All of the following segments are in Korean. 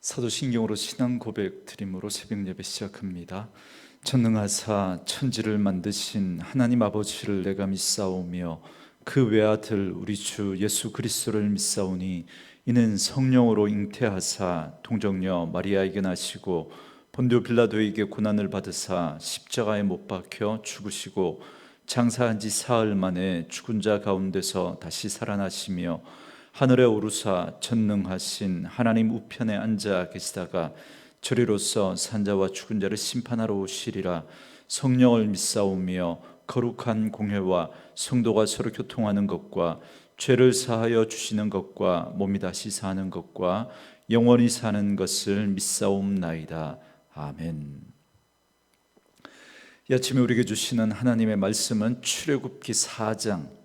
사도신경으로 신앙 고백 드림으로 새벽 예배 시작합니다. 전능하사 천지를 만드신 하나님 아버지를 내가 믿사오며 그 외아들 우리 주 예수 그리스도를 믿사오니 이는 성령으로 잉태하사 동정녀 마리아에게 나시고 본디오 빌라도에게 고난을 받으사 십자가에 못 박혀 죽으시고 장사한 지 사흘 만에 죽은 자 가운데서 다시 살아나시며 하늘에 오르사 전능하신 하나님 우편에 앉아 계시다가 저리로서 산자와 죽은 자를 심판하러 오시리라. 성령을 믿사오며 거룩한 공회와 성도가 서로 교통하는 것과 죄를 사하여 주시는 것과 몸이 다시 사는 것과 영원히 사는 것을 믿사옵나이다. 아멘. 이 아침에 우리에게 주시는 하나님의 말씀은 출애굽기 4장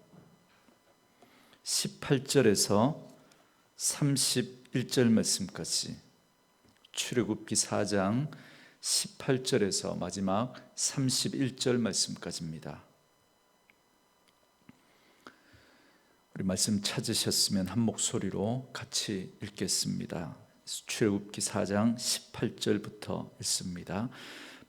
18절에서 31절 말씀까지, 출애굽기 4장 18절에서 마지막 31절 말씀까지입니다. 우리 말씀 찾으셨으면 한 목소리로 같이 읽겠습니다. 출애굽기 4장 18절부터 읽습니다.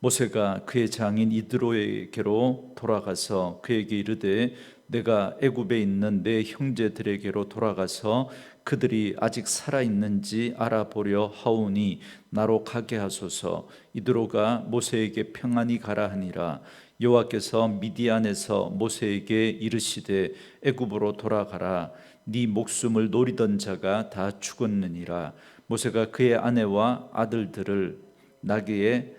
모세가 그의 장인 이드로에게로 돌아가서 그에게 이르되 내가 애굽에 있는 내 형제들에게로 돌아가서 그들이 아직 살아있는지 알아보려 하오니 나로 가게 하소서. 이드로가 모세에게 평안히 가라 하니라. 여호와께서 미디안에서 모세에게 이르시되 애굽으로 돌아가라. 네 목숨을 노리던 자가 다 죽었느니라. 모세가 그의 아내와 아들들을 나귀에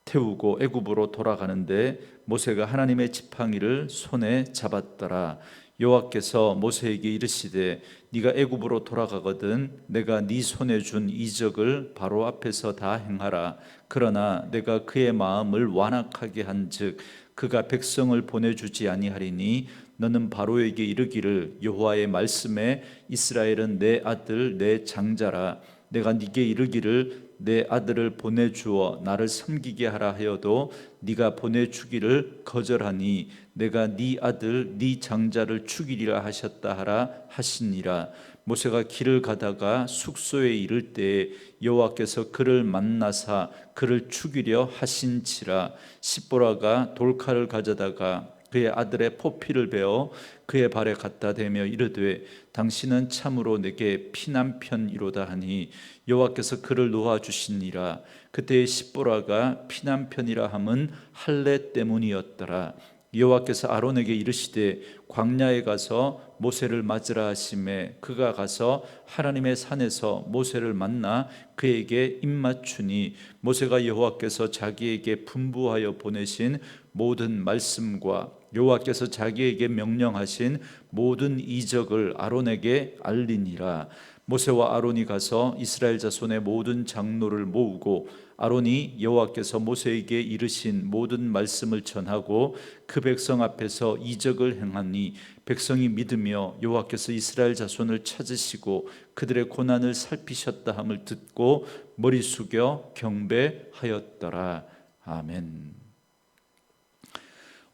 태우고 애굽으로 돌아가는데 모세가 하나님의 지팡이를 손에 잡았더라. 여호와께서 모세에게 이르시되 네가 애굽으로 돌아가거든 내가 네 손에 준 이적을 바로 앞에서 다 행하라. 그러나 내가 그의 마음을 완악하게 한즉 그가 백성을 보내주지 아니하리니 너는 바로에게 이르기를 여호와의 말씀에 이스라엘은 내 아들 내 장자라. 내가 네게 이르기를 내 아들을 보내주어 나를 섬기게 하라 하여도 네가 보내주기를 거절하니 내가 네 아들 네 장자를 죽이리라 하셨다 하라 하시니라. 모세가 길을 가다가 숙소에 이를 때에 여호와께서 그를 만나사 그를 죽이려 하신지라. 십보라가 돌칼을 가져다가 그의 아들의 포피를 베어 그의 발에 갖다 대며 이르되 당신은 참으로 내게 피난편이로다 하니 여호와께서 그를 놓아 주시니라. 그때의 십보라가 피난편이라 함은 할례 때문이었더라. 여호와께서 아론에게 이르시되 광야에 가서 모세를 맞으라 하시매 그가 가서 하나님의 산에서 모세를 만나 그에게 입맞추니 모세가 여호와께서 자기에게 분부하여 보내신 모든 말씀과 여호와께서 자기에게 명령하신 모든 이적을 아론에게 알리니라. 모세와 아론이 가서 이스라엘 자손의 모든 장로를 모으고 아론이 여호와께서 모세에게 이르신 모든 말씀을 전하고 그 백성 앞에서 이적을 행하니 백성이 믿으며 여호와께서 이스라엘 자손을 찾으시고 그들의 고난을 살피셨다 함을 듣고 머리 숙여 경배하였더라. 아멘.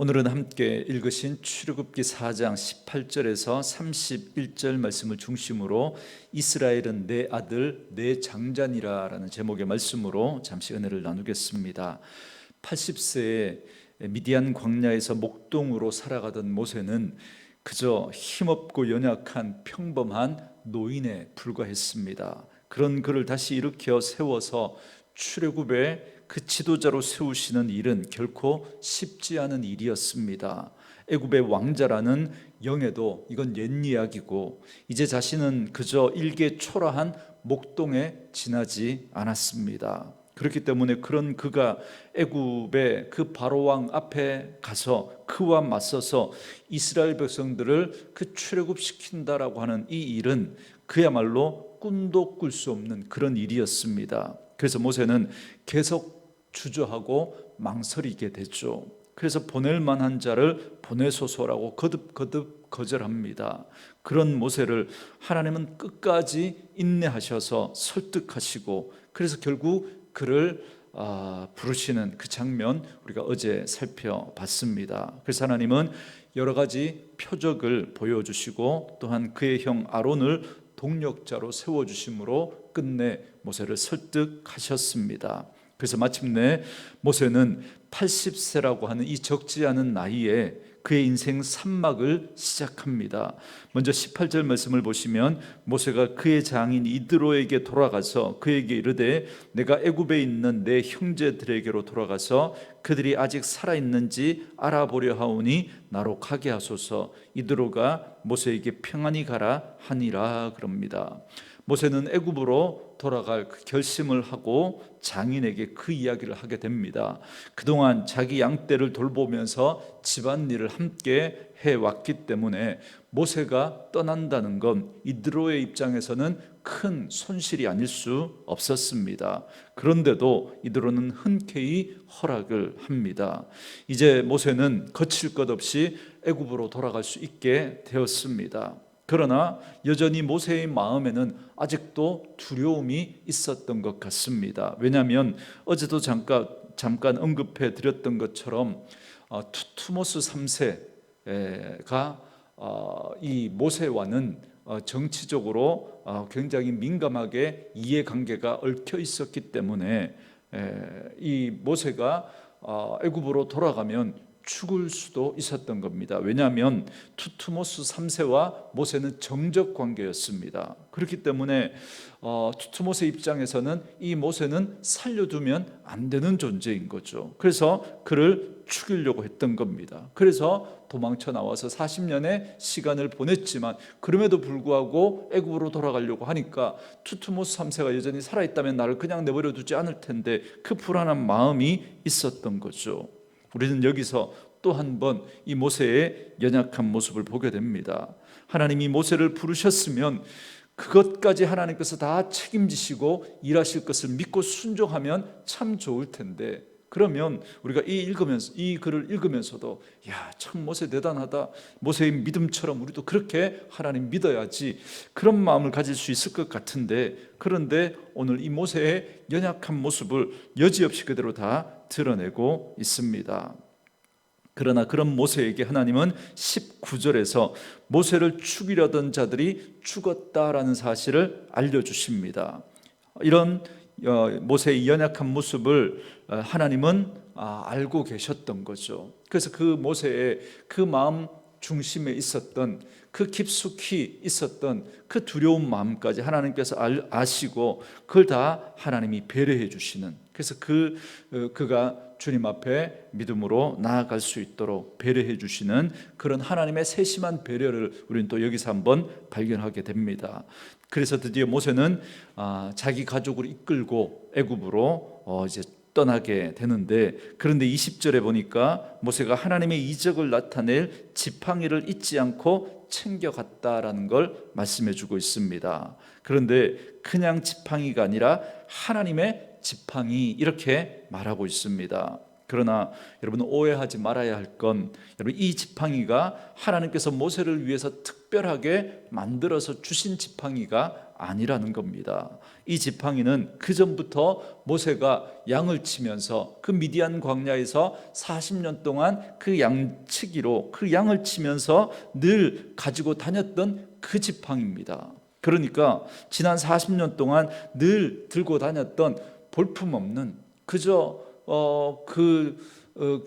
오늘은 함께 읽으신 출애굽기 4장 18절에서 31절 말씀을 중심으로 이스라엘은 내 아들 내 장자니라 라는 제목의 말씀으로 잠시 은혜를 나누겠습니다. 80세에 미디안 광야에서 목동으로 살아가던 모세는 그저 힘없고 연약한 평범한 노인에 불과했습니다. 그런 그를 다시 일으켜 세워서 출애굽의 그 지도자로 세우시는 일은 결코 쉽지 않은 일이었습니다. 애굽의 왕자라는 영예도 이건 옛 이야기고 이제 자신은 그저 일개 초라한 목동에 지나지 않았습니다. 그렇기 때문에 그런 그가 애굽의 그 바로왕 앞에 가서 그와 맞서서 이스라엘 백성들을 그 출애굽시킨다라고 하는 이 일은 그야말로 꿈도 꿀 수 없는 그런 일이었습니다. 그래서 모세는 계속 주저하고 망설이게 됐죠. 그래서 보낼 만한 자를 보내소서라고 거듭거듭 거절합니다. 그런 모세를 하나님은 끝까지 인내하셔서 설득하시고 그래서 결국 그를 부르시는 그 장면 우리가 어제 살펴봤습니다. 그래서 하나님은 여러 가지 표적을 보여주시고 또한 그의 형 아론을 동력자로 세워주심으로 끝내 모세를 설득하셨습니다. 그래서 마침내 모세는 80세라고 하는 이 적지 않은 나이에 그의 인생 산막을 시작합니다. 먼저 18절 말씀을 보시면 모세가 그의 장인 이드로에게 돌아가서 그에게 이르되 내가 애굽에 있는 내 형제들에게로 돌아가서 그들이 아직 살아있는지 알아보려 하오니 나로 가게 하소서. 이드로가 모세에게 평안히 가라 하니라 그럽니다. 모세는 애굽으로 돌아갈 그 결심을 하고 장인에게 그 이야기를 하게 됩니다. 그동안 자기 양떼를 돌보면서 집안일을 함께 해왔기 때문에 모세가 떠난다는 건 이드로의 입장에서는 큰 손실이 아닐 수 없었습니다. 그런데도 이드로는 흔쾌히 허락을 합니다. 이제 모세는 거칠 것 없이 애굽으로 돌아갈 수 있게 되었습니다. 그러나 여전히 모세의 마음에는 아직도 두려움이 있었던 것 같습니다. 왜냐하면 어제도 잠깐 언급해 드렸던 것처럼 투투모스 3세가 이 모세와는 정치적으로 굉장히 민감하게 이해관계가 얽혀 있었기 때문에 이 모세가 애굽으로 돌아가면 죽을 수도 있었던 겁니다. 왜냐하면 투투모스 3세와 모세는 정적 관계였습니다. 그렇기 때문에 투투모스 입장에서는 이 모세는 살려두면 안 되는 존재인 거죠. 그래서 그를 죽이려고 했던 겁니다. 그래서 도망쳐 나와서 40년의 시간을 보냈지만 그럼에도 불구하고 애굽으로 돌아가려고 하니까 투투모스 3세가 여전히 살아있다면 나를 그냥 내버려 두지 않을 텐데 그 불안한 마음이 있었던 거죠. 우리는 여기서 또 한 번 이 모세의 연약한 모습을 보게 됩니다. 하나님이 모세를 부르셨으면 그것까지 하나님께서 다 책임지시고 일하실 것을 믿고 순종하면 참 좋을 텐데, 그러면 우리가 이 글을 읽으면서도 참 모세 대단하다, 모세의 믿음처럼 우리도 그렇게 하나님 믿어야지, 그런 마음을 가질 수 있을 것 같은데, 그런데 오늘 이 모세의 연약한 모습을 여지없이 그대로 다 드러내고 있습니다. 그러나 그런 모세에게 하나님은 19절에서 모세를 죽이려던 자들이 죽었다라는 사실을 알려주십니다. 이런 모세의 연약한 모습을 하나님은 알고 계셨던 거죠. 그래서 그 모세의 그 마음 중심에 있었던, 그 깊숙이 있었던 그 두려운 마음까지 하나님께서 아시고 그걸 다 하나님이 배려해 주시는, 그래서 그가 주님 앞에 믿음으로 나아갈 수 있도록 배려해 주시는 그런 하나님의 세심한 배려를 우리는 또 여기서 한번 발견하게 됩니다. 그래서 드디어 모세는 자기 가족을 이끌고 애굽으로 이제 떠나게 되는데, 그런데 20절에 보니까 모세가 하나님의 이적을 나타낼 지팡이를 잊지 않고 챙겨갔다라는 걸 말씀해 주고 있습니다. 그런데 그냥 지팡이가 아니라 하나님의 지팡이, 이렇게 말하고 있습니다. 그러나 여러분, 오해하지 말아야 할 건, 여러분, 이 지팡이가 하나님께서 모세를 위해서 특별하게 만들어서 주신 지팡이가 아니라는 겁니다. 이 지팡이는 그 전부터 모세가 양을 치면서 그 미디안 광야에서 40년 동안 그 양치기로 그 양을 치면서 늘 가지고 다녔던 그 지팡이입니다. 그러니까 지난 40년 동안 늘 들고 다녔던 볼품없는, 그저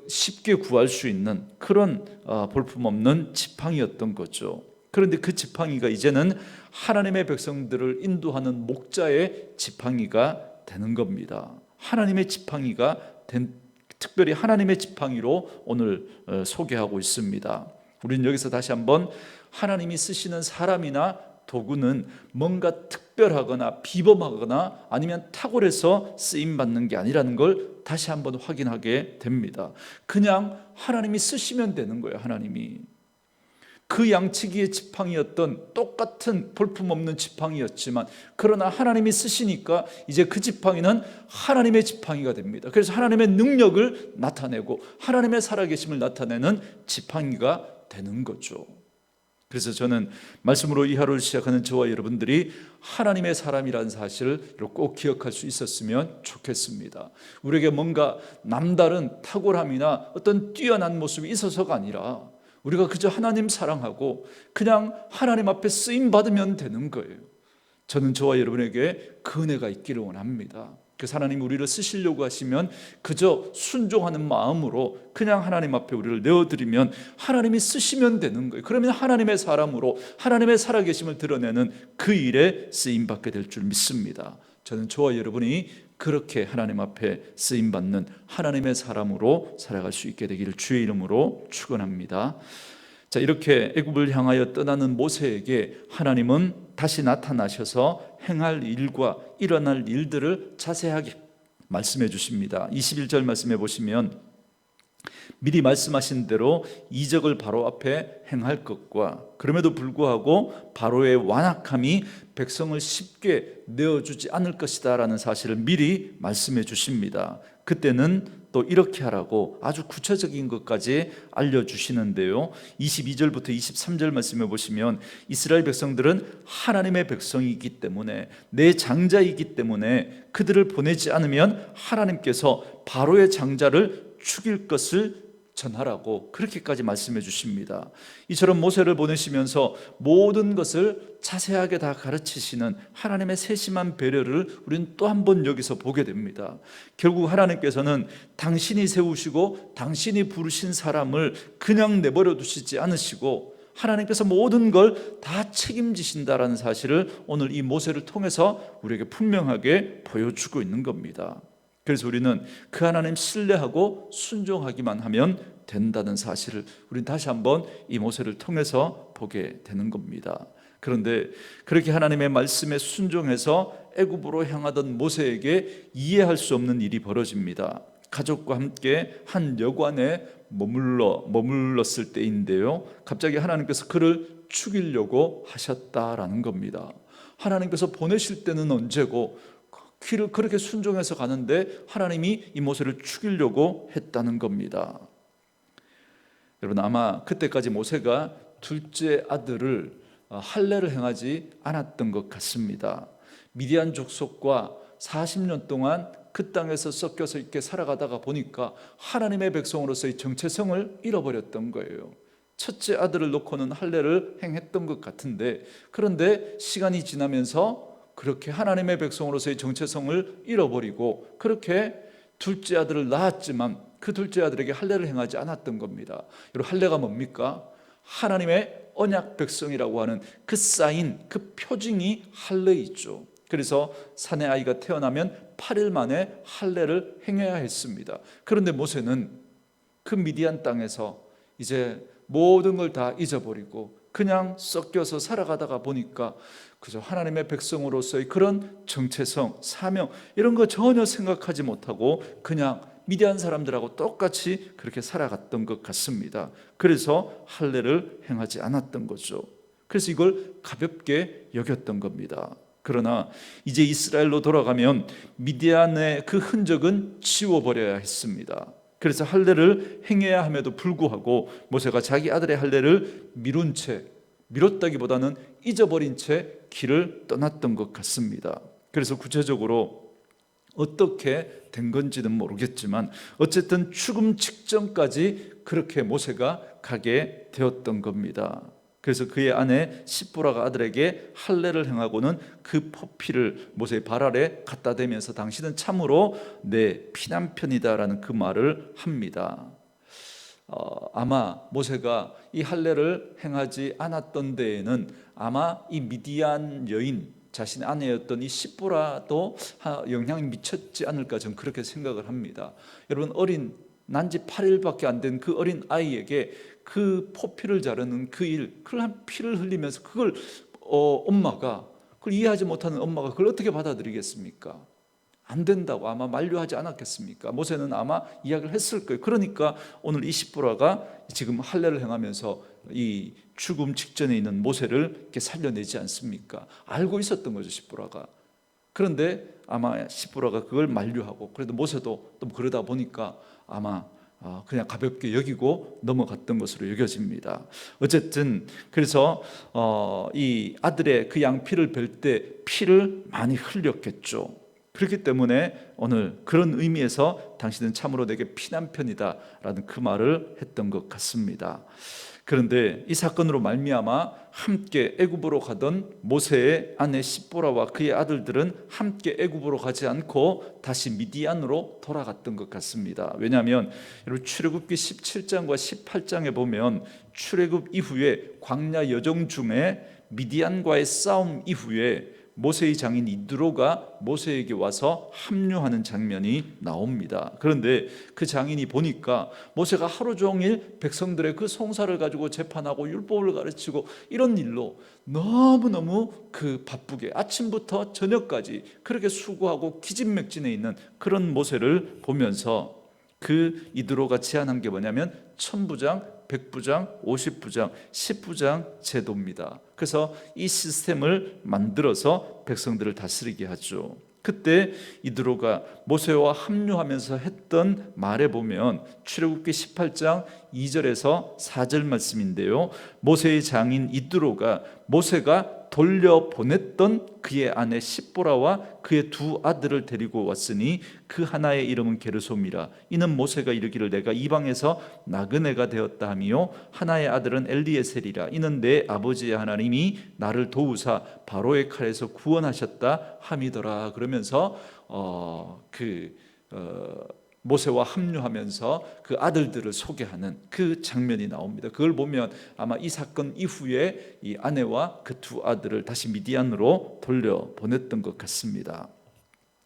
쉽게 구할 수 있는 그런 볼품없는 지팡이였던 거죠. 그런데 그 지팡이가 이제는 하나님의 백성들을 인도하는 목자의 지팡이가 되는 겁니다. 하나님의 지팡이가 특별히 하나님의 지팡이로 오늘 소개하고 있습니다. 우리는 여기서 다시 한번 하나님이 쓰시는 사람이나 도구는 뭔가 특별하거나 비범하거나 아니면 탁월해서 쓰임받는 게 아니라는 걸 다시 한번 확인하게 됩니다. 그냥 하나님이 쓰시면 되는 거예요. 하나님이 그 양치기의 지팡이였던 똑같은 볼품없는 지팡이였지만, 그러나 하나님이 쓰시니까 이제 그 지팡이는 하나님의 지팡이가 됩니다. 그래서 하나님의 능력을 나타내고 하나님의 살아계심을 나타내는 지팡이가 되는 거죠. 그래서 저는 말씀으로 이 하루를 시작하는 저와 여러분들이 하나님의 사람이라는 사실을 꼭 기억할 수 있었으면 좋겠습니다. 우리에게 뭔가 남다른 탁월함이나 어떤 뛰어난 모습이 있어서가 아니라 우리가 그저 하나님 사랑하고 그냥 하나님 앞에 쓰임 받으면 되는 거예요. 저는 저와 여러분에게 그 은혜가 있기를 원합니다. 그래서 하나님 우리를 쓰시려고 하시면 그저 순종하는 마음으로 그냥 하나님 앞에 우리를 내어드리면 하나님이 쓰시면 되는 거예요. 그러면 하나님의 사람으로 하나님의 살아계심을 드러내는 그 일에 쓰임받게 될 줄 믿습니다. 저는 저와 여러분이 그렇게 하나님 앞에 쓰임받는 하나님의 사람으로 살아갈 수 있게 되기를 주의 이름으로 축원합니다. 자, 이렇게 애굽을 향하여 떠나는 모세에게 하나님은 다시 나타나셔서 행할 일과 일어날 일들을 자세하게 말씀해 주십니다. 21절 말씀해 보시면 미리 말씀하신 대로 이적을 바로 앞에 행할 것과 그럼에도 불구하고 바로의 완악함이 백성을 쉽게 내어주지 않을 것이다 라는 사실을 미리 말씀해 주십니다. 그때는 또 이렇게 하라고 아주 구체적인 것까지 알려주시는데요, 22절부터 23절 말씀해 보시면 이스라엘 백성들은 하나님의 백성이기 때문에 내 장자이기 때문에 그들을 보내지 않으면 하나님께서 바로의 장자를 죽일 것을 전하라고 그렇게까지 말씀해 주십니다. 이처럼 모세를 보내시면서 모든 것을 자세하게 다 가르치시는 하나님의 세심한 배려를 우리는 또 한 번 여기서 보게 됩니다. 결국 하나님께서는 당신이 세우시고 당신이 부르신 사람을 그냥 내버려 두시지 않으시고 하나님께서 모든 걸 다 책임지신다라는 사실을 오늘 이 모세를 통해서 우리에게 분명하게 보여주고 있는 겁니다. 그래서 우리는 그 하나님 신뢰하고 순종하기만 하면 된다는 사실을 우리는 다시 한번 이 모세를 통해서 보게 되는 겁니다. 그런데 그렇게 하나님의 말씀에 순종해서 애굽으로 향하던 모세에게 이해할 수 없는 일이 벌어집니다. 가족과 함께 한 여관에 머물렀을 때인데요, 갑자기 하나님께서 그를 죽이려고 하셨다라는 겁니다. 하나님께서 보내실 때는 언제고 귀를 그렇게 순종해서 가는데 하나님이 이 모세를 죽이려고 했다는 겁니다. 여러분, 아마 그때까지 모세가 둘째 아들을 할례를 행하지 않았던 것 같습니다. 미디안 족속과 40년 동안 그 땅에서 섞여서 이렇게 살아가다가 보니까 하나님의 백성으로서의 정체성을 잃어버렸던 거예요. 첫째 아들을 놓고는 할례를 행했던 것 같은데, 그런데 시간이 지나면서 그렇게 하나님의 백성으로서의 정체성을 잃어버리고 그렇게 둘째 아들을 낳았지만 그 둘째 아들에게 할례를 행하지 않았던 겁니다. 여러분, 할례가 뭡니까? 하나님의 언약 백성이라고 하는 그 사인, 그 표징이 할례이죠. 그래서 사내 아이가 태어나면 8일 만에 할례를 행해야 했습니다. 그런데 모세는 그 미디안 땅에서 이제 모든 걸 다 잊어버리고 그냥 섞여서 살아가다가 보니까 그저 하나님의 백성으로서의 그런 정체성, 사명 이런 거 전혀 생각하지 못하고 그냥 미디안 사람들하고 똑같이 그렇게 살아갔던 것 같습니다. 그래서 할례를 행하지 않았던 거죠. 그래서 이걸 가볍게 여겼던 겁니다. 그러나 이제 이스라엘로 돌아가면 미디안의 그 흔적은 지워버려야 했습니다. 그래서 할례를 행해야 함에도 불구하고 모세가 자기 아들의 할례를 미뤘다기보다는 잊어버린 채 길을 떠났던 것 같습니다. 그래서 구체적으로 어떻게 된 건지는 모르겠지만 어쨌든 죽음 직전까지 그렇게 모세가 가게 되었던 겁니다. 그래서 그의 아내 시보라가 아들에게 할례를 행하고는 그 포피를 모세의 발 아래 갖다 대면서 당신은 참으로 내 피남편이다라는 그 말을 합니다. 아마 모세가 이 할례를 행하지 않았던 데에는 아마 이 미디안 여인 자신의 아내였던 이 시보라도 영향이 미쳤지 않을까, 저는 그렇게 생각을 합니다. 여러분, 어린 난지 8일밖에 안 된 그 어린 아이에게 그 포피를 자르는 그 일, 그걸 한 피를 흘리면서 그걸 엄마가 그걸 이해하지 못하는 엄마가 그걸 어떻게 받아들이겠습니까? 안 된다고 아마 만류하지 않았겠습니까? 모세는 아마 이야기를 했을 거예요. 그러니까 오늘 이 시보라가 지금 할례를 행하면서 이 죽음 직전에 있는 모세를 이렇게 살려내지 않습니까? 알고 있었던 거죠, 시보라가. 그런데 아마 시보라가 그걸 만류하고, 그래도 모세도 또 그러다 보니까 아마 그냥 가볍게 여기고 넘어갔던 것으로 여겨집니다. 어쨌든 그래서 이 아들의 그 양피를 벨 때 피를 많이 흘렸겠죠. 그렇기 때문에 오늘 그런 의미에서 당신은 참으로 내게 피난편이다 라는 그 말을 했던 것 같습니다. 그런데 이 사건으로 말미암아 함께 애굽으로 가던 모세의 아내 시보라와 그의 아들들은 함께 애굽으로 가지 않고 다시 미디안으로 돌아갔던 것 같습니다. 왜냐하면 여러분 출애굽기 17장과 18장에 보면 출애굽 이후에 광야 여정 중에 미디안과의 싸움 이후에 모세의 장인 이드로가 모세에게 와서 합류하는 장면이 나옵니다. 그런데 그 장인이 보니까 모세가 하루 종일 백성들의 그 송사를 가지고 재판하고 율법을 가르치고 이런 일로 너무너무 바쁘게 아침부터 저녁까지 그렇게 수고하고 기진맥진해 있는 그런 모세를 보면서 그 이드로가 제안한 게 뭐냐면 1000부장, 100부장, 50부장, 10부장 제도입니다. 그래서 이 시스템을 만들어서 백성들을 다스리게 하죠. 그때 이드로가 모세와 합류하면서 했던 말에 보면 출애굽기 18장 2절에서 4절 말씀인데요, 모세의 장인 이드로가 모세가 돌려보냈던 그의 아내 시보라와 그의 두 아들을 데리고 왔으니 그 하나의 이름은 게르솜이라. 이는 모세가 이르기를 내가 이방에서 나그네가 되었다 하며 하나의 아들은 엘리에셀이라. 이는 내 아버지의 하나님이 나를 도우사 바로의 칼에서 구원하셨다 함이더라. 그러면서 모세와 합류하면서 그 아들들을 소개하는 그 장면이 나옵니다. 그걸 보면 아마 이 사건 이후에 이 아내와 그 두 아들을 다시 미디안으로 돌려보냈던 것 같습니다.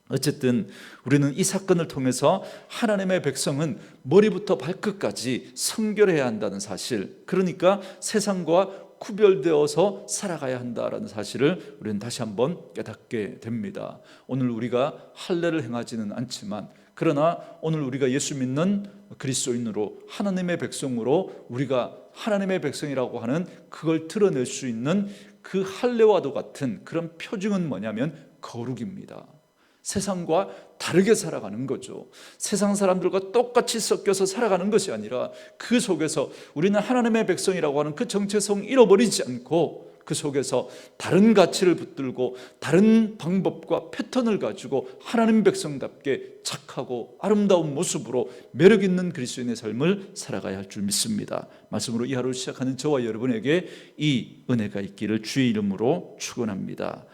어쨌든 우리는 이 사건을 통해서 하나님의 백성은 머리부터 발끝까지 성결해야 한다는 사실, 그러니까 세상과 구별되어서 살아가야 한다라는 사실을 우리는 다시 한번 깨닫게 됩니다. 오늘 우리가 할례를 행하지는 않지만, 그러나 오늘 우리가 예수 믿는 그리스도인으로 하나님의 백성으로 우리가 하나님의 백성이라고 하는 그걸 드러낼 수 있는 그 할례와도 같은 그런 표징은 뭐냐면 거룩입니다. 세상과 다르게 살아가는 거죠. 세상 사람들과 똑같이 섞여서 살아가는 것이 아니라 그 속에서 우리는 하나님의 백성이라고 하는 그 정체성 잃어버리지 않고 그 속에서 다른 가치를 붙들고 다른 방법과 패턴을 가지고 하나님 백성답게 착하고 아름다운 모습으로 매력 있는 그리스도인의 삶을 살아가야 할 줄 믿습니다. 말씀으로 이 하루를 시작하는 저와 여러분에게 이 은혜가 있기를 주의 이름으로 축원합니다.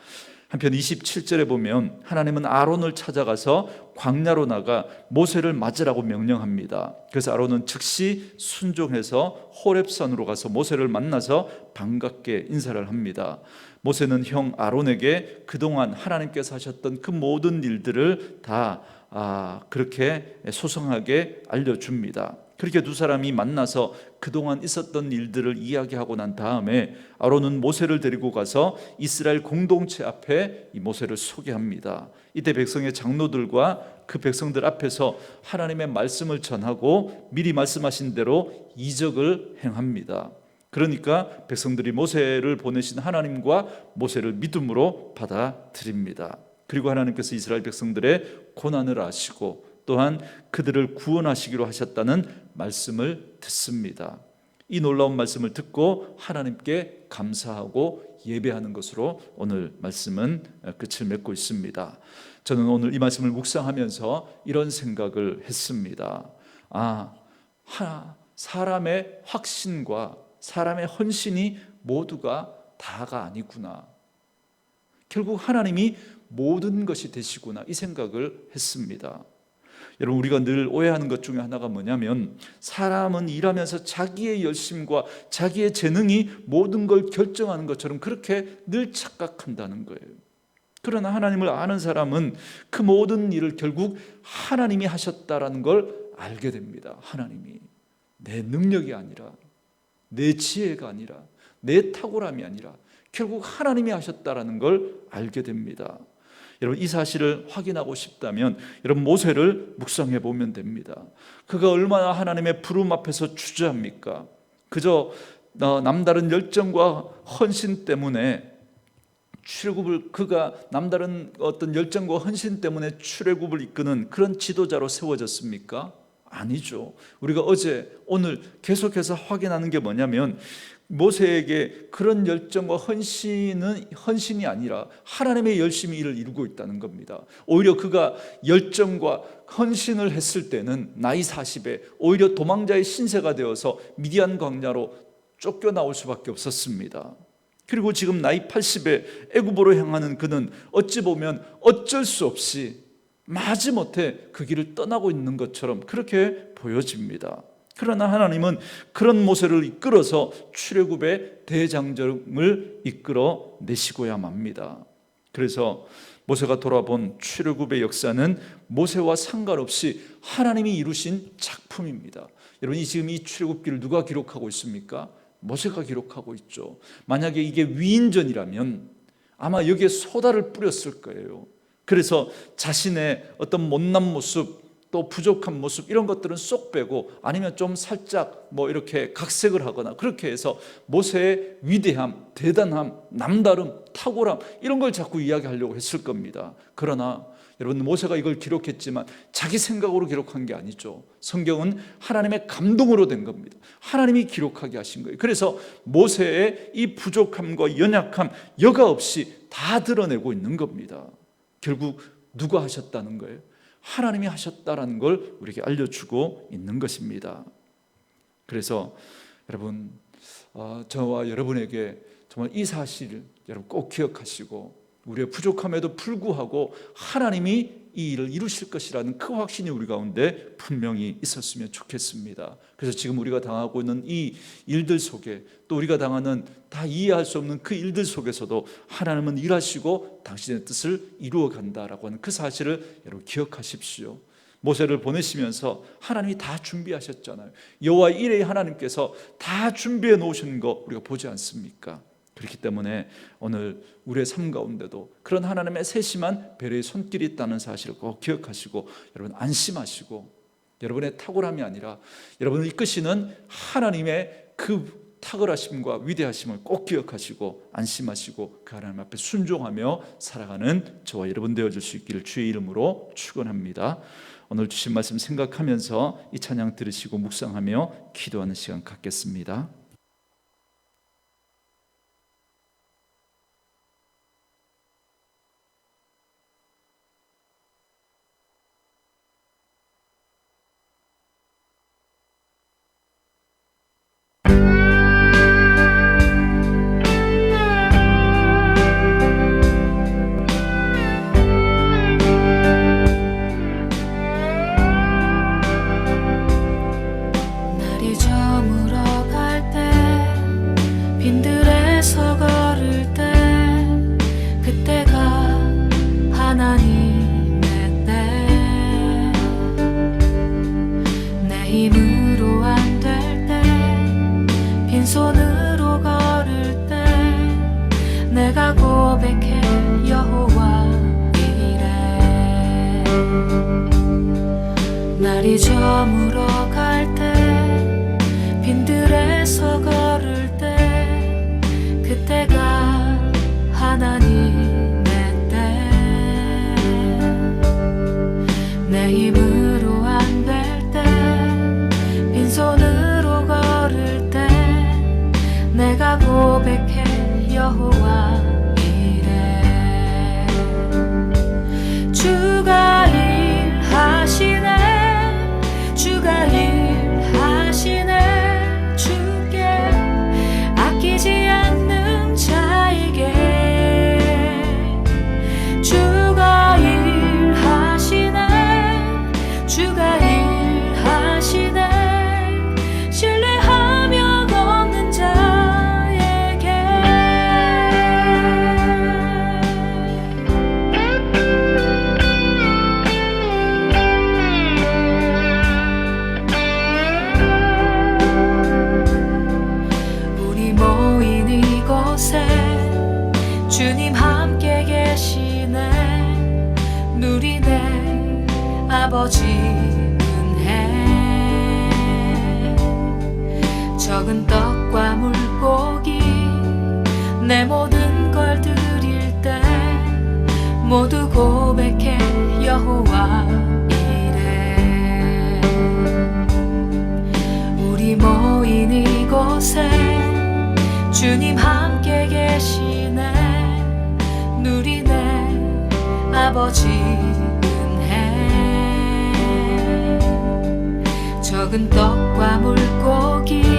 한편 27절에 보면 하나님은 아론을 찾아가서 광야로 나가 모세를 맞으라고 명령합니다. 그래서 아론은 즉시 순종해서 호렙산으로 가서 모세를 만나서 반갑게 인사를 합니다. 모세는 형 아론에게 그동안 하나님께서 하셨던 그 모든 일들을 다 그렇게 소성하게 알려줍니다. 그렇게 두 사람이 만나서 그동안 있었던 일들을 이야기하고 난 다음에 아론은 모세를 데리고 가서 이스라엘 공동체 앞에 이 모세를 소개합니다. 이때 백성의 장로들과 그 백성들 앞에서 하나님의 말씀을 전하고 미리 말씀하신 대로 이적을 행합니다. 그러니까 백성들이 모세를 보내신 하나님과 모세를 믿음으로 받아들입니다. 그리고 하나님께서 이스라엘 백성들의 고난을 아시고 또한 그들을 구원하시기로 하셨다는 말씀을 듣습니다. 이 놀라운 말씀을 듣고 하나님께 감사하고 예배하는 것으로 오늘 말씀은 끝을 맺고 있습니다. 저는 오늘 이 말씀을 묵상하면서 이런 생각을 했습니다. 사람의 확신과 사람의 헌신이 모두가 다가 아니구나. 결국 하나님이 모든 것이 되시구나, 이 생각을 했습니다. 여러분, 우리가 늘 오해하는 것 중에 하나가 뭐냐면 사람은 일하면서 자기의 열심과 자기의 재능이 모든 걸 결정하는 것처럼 그렇게 늘 착각한다는 거예요. 그러나 하나님을 아는 사람은 그 모든 일을 결국 하나님이 하셨다라는 걸 알게 됩니다. 하나님이 내 능력이 아니라 내 지혜가 아니라 내 탁월함이 아니라 결국 하나님이 하셨다라는 걸 알게 됩니다. 여러분, 이 사실을 확인하고 싶다면 여러분 모세를 묵상해 보면 됩니다. 그가 얼마나 하나님의 부름 앞에서 주저합니까? 그저 남다른 열정과 헌신 때문에 그가 남다른 어떤 열정과 헌신 때문에 출애굽을 이끄는 그런 지도자로 세워졌습니까? 아니죠. 우리가 어제 오늘 계속해서 확인하는 게 뭐냐면 모세에게 그런 열정과 헌신이 아니라 하나님의 열심히 일을 이루고 있다는 겁니다. 오히려 그가 열정과 헌신을 했을 때는 나이 40에 오히려 도망자의 신세가 되어서 미디안 광야로 쫓겨나올 수밖에 없었습니다. 그리고 지금 나이 80에 애굽으로 향하는 그는 어찌 보면 어쩔 수 없이 마지못해 그 길을 떠나고 있는 것처럼 그렇게 보여집니다. 그러나 하나님은 그런 모세를 이끌어서 출애굽의 대장정을 이끌어 내시고야 맙니다. 그래서 모세가 돌아본 출애굽의 역사는 모세와 상관없이 하나님이 이루신 작품입니다. 여러분, 지금 이 출애굽기를 누가 기록하고 있습니까? 모세가 기록하고 있죠. 만약에 이게 위인전이라면 아마 여기에 소다를 뿌렸을 거예요. 그래서 자신의 어떤 못난 모습, 또 부족한 모습, 이런 것들은 쏙 빼고, 아니면 좀 살짝 이렇게 각색을 하거나 그렇게 해서 모세의 위대함, 대단함, 남다름, 탁월함, 이런 걸 자꾸 이야기하려고 했을 겁니다. 그러나 여러분, 모세가 이걸 기록했지만 자기 생각으로 기록한 게 아니죠. 성경은 하나님의 감동으로 된 겁니다. 하나님이 기록하게 하신 거예요. 그래서 모세의 이 부족함과 연약함 여과 없이 다 드러내고 있는 겁니다. 결국 누가 하셨다는 거예요? 하나님이 하셨다라는 걸 우리에게 알려주고 있는 것입니다. 그래서 여러분, 저와 여러분에게 정말 이 사실을 여러분 꼭 기억하시고, 우리의 부족함에도 불구하고 하나님이 이 일을 이루실 것이라는 그 확신이 우리 가운데 분명히 있었으면 좋겠습니다. 그래서 지금 우리가 당하고 있는 이 일들 속에, 또 우리가 당하는 다 이해할 수 없는 그 일들 속에서도 하나님은 일하시고 당신의 뜻을 이루어 간다라고 하는 그 사실을 여러분 기억하십시오. 모세를 보내시면서 하나님이 다 준비하셨잖아요. 여호와 이레의 하나님께서 다 준비해 놓으신 거 우리가 보지 않습니까? 그렇기 때문에 오늘 우리의 삶 가운데도 그런 하나님의 세심한 배려의 손길이 있다는 사실을 꼭 기억하시고, 여러분 안심하시고, 여러분의 탁월함이 아니라 여러분을 이끄시는 하나님의 그 탁월하심과 위대하심을 꼭 기억하시고 안심하시고 그 하나님 앞에 순종하며 살아가는 저와 여러분 되어줄 수 있기를 주의 이름으로 축원합니다. 오늘 주신 말씀 생각하면서 이 찬양 들으시고 묵상하며 기도하는 시간 갖겠습니다. 날이 저물어 갈 때 빈들에서 걸을 때 그때가 하나님의 때 내 힘으로 안 될 때 빈손으로 걸을 때 내가 고백해 여호와 이래 주가 일하시네 주가 일하시네 주께 아끼지 않는 자에게 주가 일하시네 주가 일하시네 신뢰하며 걷는 자에게 주님 함께 계시네 누리네 아버지 은혜 적은 떡과 물고기 내 모든 걸 드릴 때 모두 고백해 여호와 이래 우리 모인 이곳에 주님 함께 계시네 누리네 아버지 은혜 적은 떡과 물고기